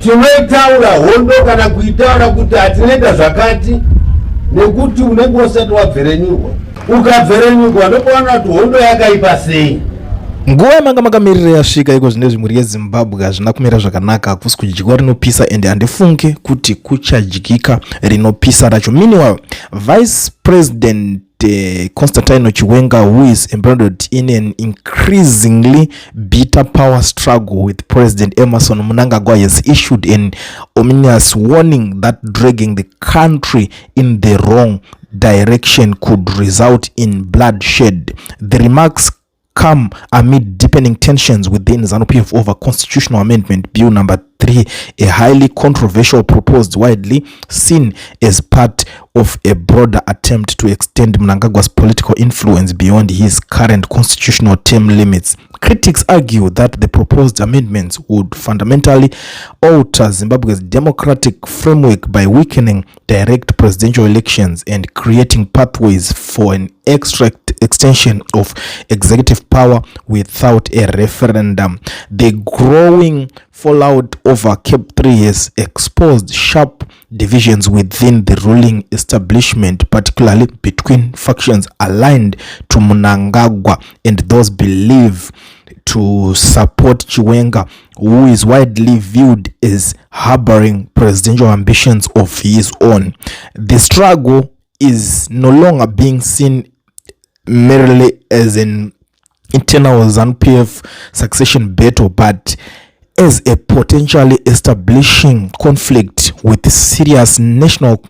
tinoitaura hondo kana kuitaura kuti hatinoita zvakati nekuti unenge usati wabverenyurwa. Ukabverenyurwa ndokuona kuti hondo yakaipa sei. Nguva yamanga makamirira yasvika iko zvine zvimuri yeZimbabwe hazvina kumira zvakanaka, hakusi kudyika rinopisa ende handifunge kuti kuchadyika rinopisa racho. Meanwhile, Vice President Constantino Chiwenga, who is embroiled in an increasingly bitter power struggle with President Emmerson Mnangagwa, has issued an ominous warning that dragging the country in the wrong direction could result in bloodshed. The remarks come amid deepening tensions within ZANU-PF over Constitutional Amendment Bill number 3, a highly controversial proposed widely seen as part of a broader attempt to extend Mnangagwa's political influence beyond his current constitutional term limits. Critics argue that the proposed amendments would fundamentally alter Zimbabwe's democratic framework by weakening direct presidential elections and creating pathways for an extension of executive power without a referendum. The growing fallout over Cape 3 has exposed sharp divisions within the ruling establishment, particularly between factions aligned to Mnangagwa and those believed to support Chiwenga, who is widely viewed as harboring presidential ambitions of his own. The struggle is no longer being seen merely as an internal ZANU-PF succession battle, but as a potentially establishing conflict with serious national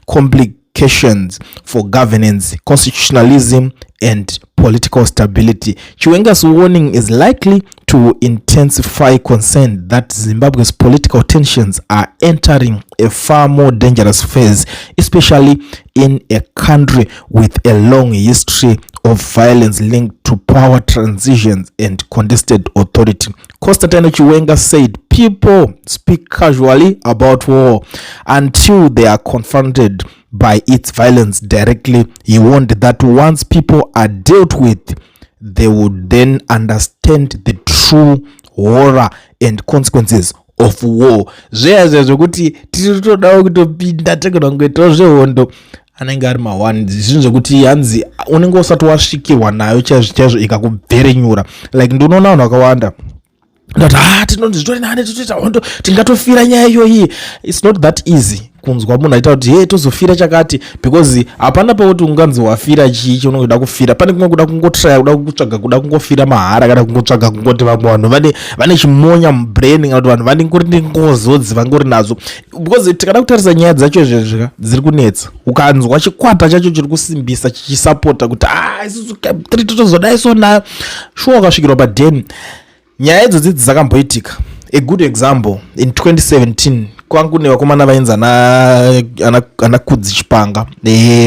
complications for governance, constitutionalism, and political stability. Chiwenga's warning is likely to intensify concern that Zimbabwe's political tensions are entering a far more dangerous phase, especially in a country with a long history of violence linked to power transitions and contested authority. Constantino Chiwenga said, "People speak casually about war until they are confronted by its violence directly." He warned that once people are dealt with, they would then understand the true horror and consequences of war. Zvekuti titodawo kutopinda tekunongoitawo zvehondo anenge ari mawani zvinhu zvekuti hanzi unenge usati wasvikirwa nayo chaizvo ikakubverenyura. Like ndinoona vanhu vakawanda tinozvitori nane titoita hondo tingatofira nyaya iyoyi. It's not that easy kunzwa munhu aita kuti hey tozofira chakati, because hapana pauti unganzi wafira chichi unongoda kufira. Pane kumwe kuda kungotraya, kuda kutsvaga, kuda kungofira mahara kana kungotsvaga kungoti vamwe vanhu vane chimonya mubrain kana kuti vanhu vane ngori nengozodzi vangori nazo. Because tikada kutarisa nyaya dzacho izvezvi dziri kunetsa, ukanzwa chikwata chacho chiri kusimbisa chichisapota kuti isusu totozodai so nayo shuwa ukasvikirwa padeni. Nyaya idzodzi dzakamboitika. A good example, in 2017 kwangu nevakomana vainzi ana Kudzi Chipanga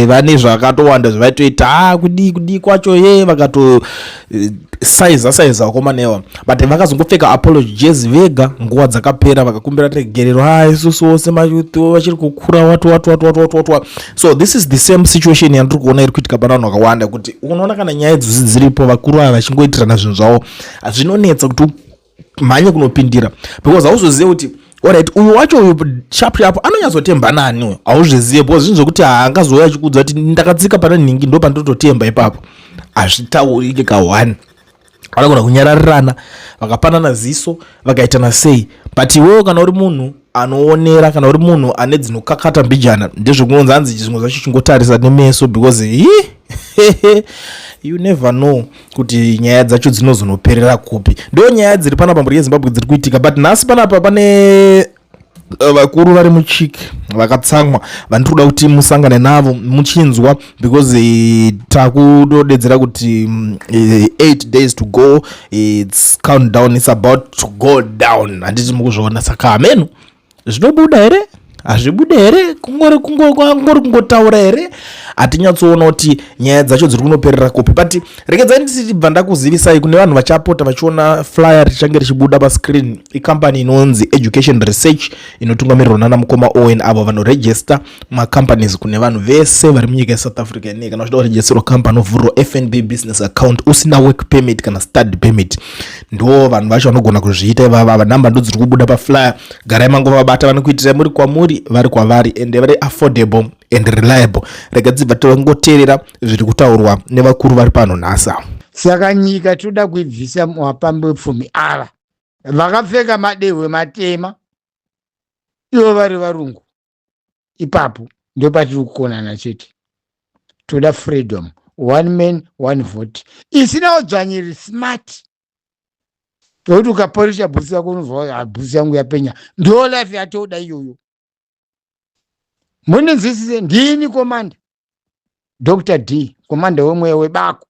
vane zvakatowanda zvaitoita kudi kwacho vakato saiza vakomana eva, but vakazongopfeka apology jezi vega nguva dzakapera vakakumbira tegerero isusu wose mayuthi vachiri kukura watu. So this is the same situation yandiri kuona iri kuitika pana vanhu vakawanda, kuti unoona kana nyaya idzodzi dziripo vakuru ava vachingoitirana zvinhu zvavo zvinonetsa kuti mhanye kunopindira, because hauzozive kuti alright uyu wacho uyu sharp anonyatsotemba nani, hauzvizive because zvinhu zvokuti haangazouya achikudza kuti ndakatsika pana nhingi ndo pandototemba ipapo, hazvitaurike ka1. vanogona kunyararirana vakapanana ziso vakaitana sei. But iwewe kana uri munhu anoonera, kana uri munhu ane dzinokakata mbijana, ndezvekunonzi hanzi zvimwe zvacho chingotarisa nemeso, because you never know kuti nyaya dzacho dzinozonoperera kupi. Ndo nyaya dziri panapa mburi yeZimbabwe dziri kuitika, but nhasi panapa pane vakuru vari muchiki vakatsamwa vandiri kuda kuti musangane navo muchinzwa, because takudodedzera kuti 8 days to go, it's countdown, it's about to go down. Handiti mukuzviona, saka ameno zvinobuda here. hazvibude here, kungori kungotaura here, hatinyatsoona kuti nyaya dzacho dziri kunoperera kupi. But regedzai ndibva ndakuzivisai kune vanhu vachapota vachiona flyer richange richibuda pascreen, ikambani inonzi Education Research inotungamirirwa nana mukoma Owen, avo vanorejista macompanies kune vanhu vese vari munyika yeSouth Africa ine kana uchida kurejestirwa company ovhurwa FNB business account usina work permit kana study permit, ndo vanhu vacho vanogona kuzviita ivava. Namba ndo dziri kubuda paflyer, garai mangovabata, vanokuitirai muri kwamuri vari kwavari ende vari affordable and reliable. Rega dzibva tongoteerera zviri kutaurwa nevakuru vari pano nhasa. Saka nyika toda kuibvisa mapambo epfumi ava vakapfeka madehwe matema, ivo vari varungu. Ipapo ndio patiri kukonana chete. Toda freedom, one man one vote, isina udzvanyiri smart. Tokuti ukaporisha bhusi yako unozwa bhusi yangu yapenya, ndo life yatoda iyoyo. Munizwisise, ndini komanda Dr. D, komanda wemweya webako.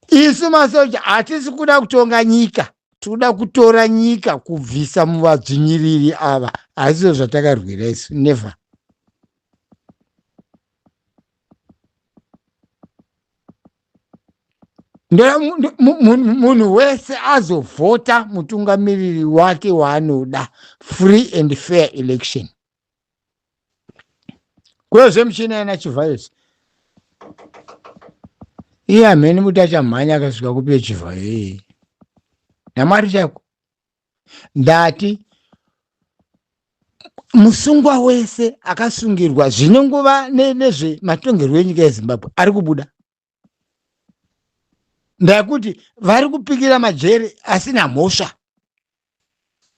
Isu masoja hatisi kuda kutonga nyika, toda kutora nyika kubvisa muvadzvinyiriri ava. Hazvo zvatakarwira isu, never. Munhu wese azovhota mutungamiriri wake waanoda, free and fair election. Kwezve muchina yana Chivayos, iye amene muti achamhanya akasvika kupiwe Chivayo namwari chako. Ndati musungwa wese akasungirwa zvinongova nezve matongerwo enyika yeZimbabwe ari kubuda. Ndakuti vari kupikira majere asina mhosva.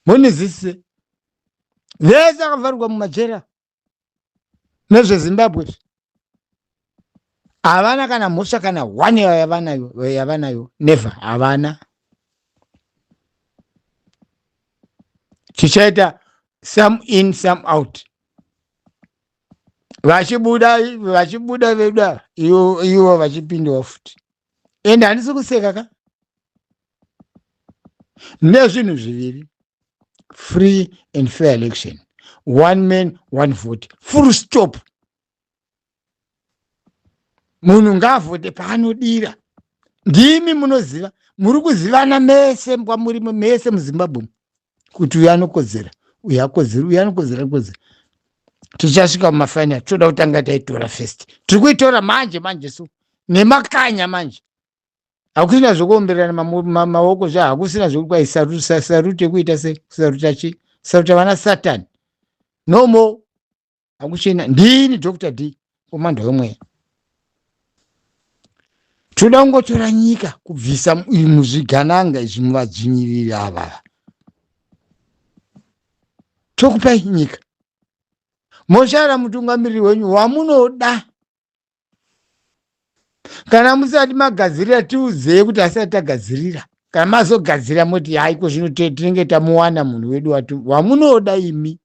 Munizise, vese akavharwa mumajera nezveZimbabwe havana kana mhosva kana one yavanayo, never, havana. Chichaita some in some out, vachibuda vedu ivo vachipindawo futi. Ende handisi kuseka ka, nezvinhu zviviri, free and fair election, one man one vote, full stop. Munhu ngaavhote paanodira. Ndimi munoziva, muri kuzivana mese kwamuri mese muZimbabwe kuti uyu anokodzera, uyu akodzera, uyu anokodzera. Tichasvika mumafainali toda kutanga taitora first. Tiri kuitora manje so nemakanya manje. Hakusina zvokuomberana maoko zva, hakusina zvokuti saruti yekuita se saruta vana Satan. No more. Hakuchina. Ndini Dr. D, komanda wemweya. Toda kungotora nyika kubvisa muzvigananga izvi muvadzvinyiriri ava. Tokupai nyika. Moshara mutungamiriri wenyu wamunoda. Kana musati magadzirira tiudzei kuti asati tagadzirira. Kana mazogadzira moti haiko zvino tinenge tamuwana munhu wedu wamunoda imi.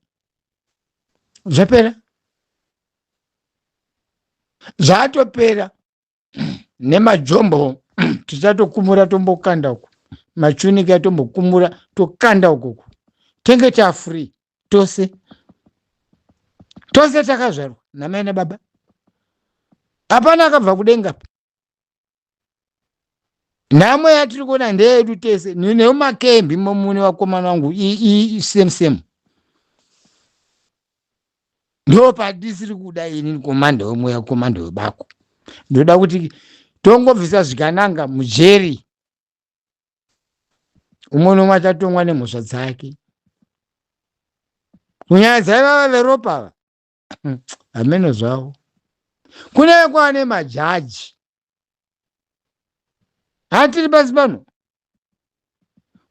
Zvapera. Zvatopera. Nemajombo tichatokumura tombokanda uko. Machunika tombokumura tokanda uko. Tenge ta free tose takazvarwa namai nababa. Hapana akabva kudenga. Namwe yatiri kuona ndeyedu tese, nemakembi mune wakomana wangu same. Ndo padisiri kuda ini komanda wemweya, komanda webako. Ndoda kuti tongobvisa zvikananga mujeri. Umwe nomwe achatongwa nemhosva dzake. Kunyanya dzavava veropa hameno zvavo. Kune kwane majaji. Hatiri pasi pano.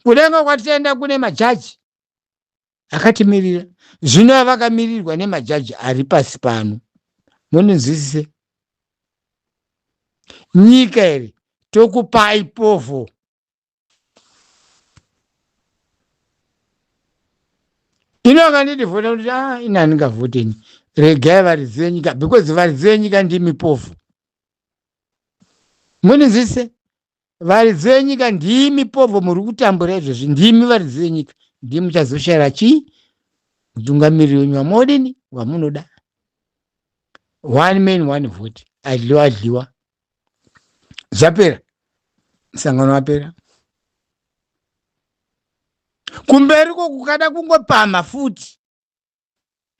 Kudenga kwatienda kune majaji akatimirira. Zvino vakamirirwa nemajaji ari pasi pano. Munozwisise. Nyika iri tokupai povo. Inonga nditi vhota kuti ina ndingavhoteni. Regai varizive nyika, because varizive nyika ndimi povo. Munozwisise. Varizive nyika ndimi povo muri kutambura izvozvi, ndimi varizive nyika. Ndimi muchazoshara chii? mutungamiriri wenyu wamodini wamunoda. One man one vote, adliwa zvapera, musangano wapera. Kumberi kukada kungopama futi.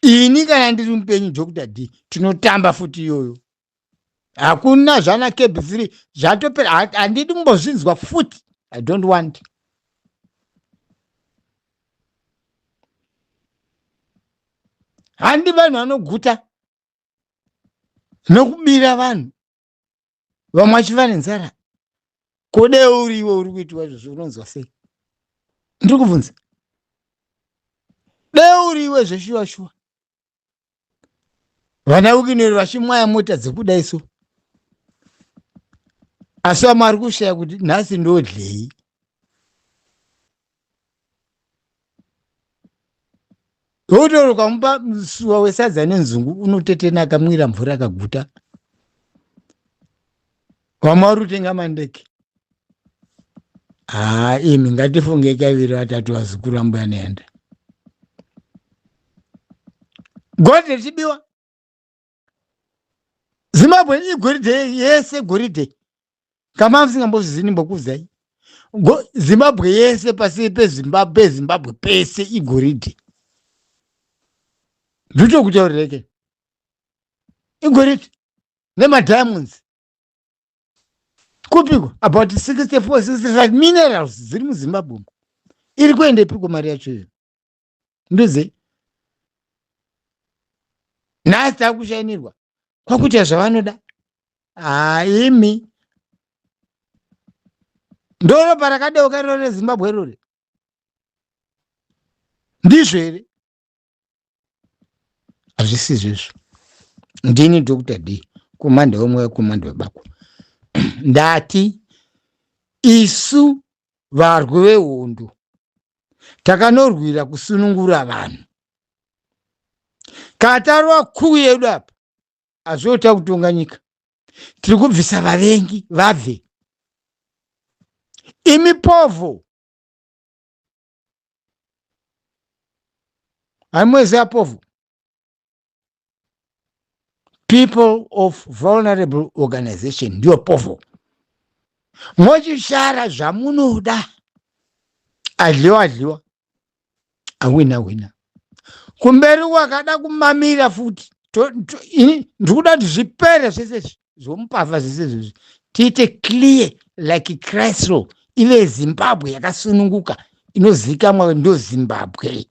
Ini kana ndiri mupenyu Dr. D tinotamba futi iyoyo. Hakuna zvana KB3 zvatopera, handidi kumbozvinzwa futi. I don't want. Handi vanhu vanoguta nokubira vanhu vamwe vachiva nenzara. Kode uriwe uri kuitwa izvozvo unonzwa sei? Ndiri kubvunza. Deuriwe zveshuwa. Vana ukinori vachimwaya mota dzekudai so. Asi vamwe vari kushaya kuti nhasi ndodlei. Utori ukamupa musuwa wesadza nenzungu unotetena akamwira mvura akaguta. Vamwe vari kutenga mandeke. Imi ngatifunge kaviri vatatu vazukuru ambuya neenda. Goridhe richibiwa. Zimbabwe igoridhe yese goridhe. Kama musingambozvizivi ndimbokuzai. Zimbabwe yese pasi peZimbabwe pese igoridhe. Ndito kutaurike. Igoridhe. Nemadiamonds. Kupiko about 64-65 minerals ziri muZimbabwe. Iri kuende piko mari yacho iyo. Ndoze. Nhasi takushainirwa. Kwakuti zvavanoda. Imi. Ndoro parakadeuka roro reZimbabwe rore. Ndizvo here? Hazvisizvo izvo. Ndini Dr. D. Kumanda wemwe kumanda webako. Ndati isu varwi vehondo takanorwira kusunungura vanhu. Katarwa kuu yedu apa azvota kutonga nyika. Tiri kubvisa vavengi vabve. Imi povo. Hamwezi apovo. People of vulnerable organization ndio povo. Mochishara zvamunoda. Adliwa. Awina. Kumberi wakada kumamira futi. Ndikuda kuti zvipere zvese zvomupavha zvese. Tiite clear like Chrysler. Ive Zimbabwe yakasununguka. Inozikamwa ndo Zimbabwe.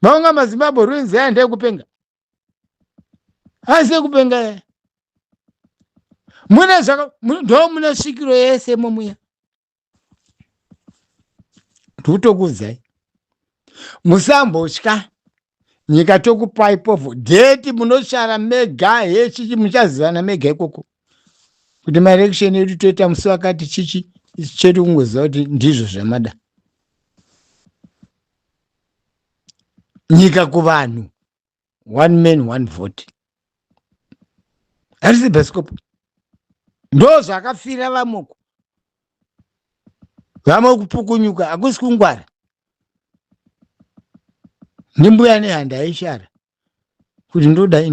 Maunga maZimbabwe ruinzi yaende kupenga. Hasi kupenga. Muna zvaka ndo muna svikiro yese momuya. Tutokuzai. Musambotya. Nyika tokupai povo. Deti munoshara mega hechichi muchazivana mega ikoko. Kuti maelection yedu toita musi wakati chichi chedu kungoziva kuti ndizvo zvamada. Nyika kuvanhu. One man one vote. Harisi bhasikop. Ndo zvakafira vamoko. Vamwe kupukunyuka hakusi kungwara. Ndimbuya nehanda aishara. Kuti ndodai.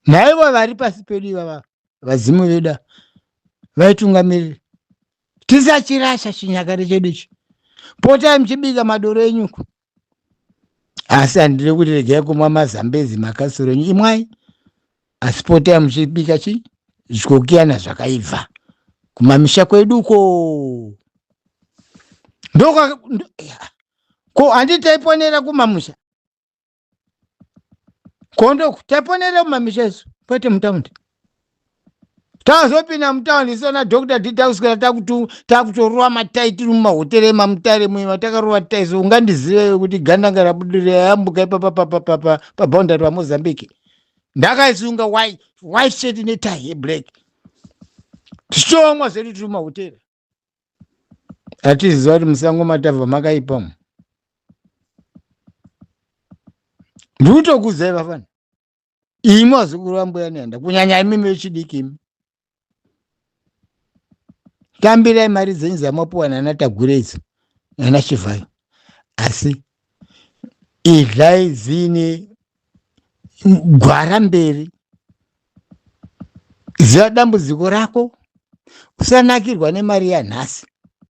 Naivo vari pasi pedu ivava vazimu vedu vaitungamirira. Tisachirasha chinyakare chedu ichi. Potai muchibika madoro enyuku. Asi handiri kuti regai kumwa mazambezi makasoro enyu imwai. Asi potai muchibika zvikokiyana zvakaibva. Kumamisha kweduko. Ko handi taiponera kumamusha. Kondo taiponera kumamisha isu. Kwete mutaundi. Tazopinda mutaundi isona Dr. D takuswera takutorwa mataiti mumahotera emamutare muima takarova taisi ungandizive kuti gandanga rabudire yambuka paboundary waMozambique. Ndakaisunga white shirt netie yeblack. Tichomwa zvedu tiri mumahotera. Atiziva kuti musango matavha makaipa. Ndutokuzai vafana. Imi wazukuru wambuya nenda. Kunyanya imi mechidiki imi. Tambirai mari dzenyu dzamapuwa naNatagurezi. nana Chivhayo, asi idlai zine gwara mberi, ziva dambudziko rako, usanakirwa nemari yanhasi.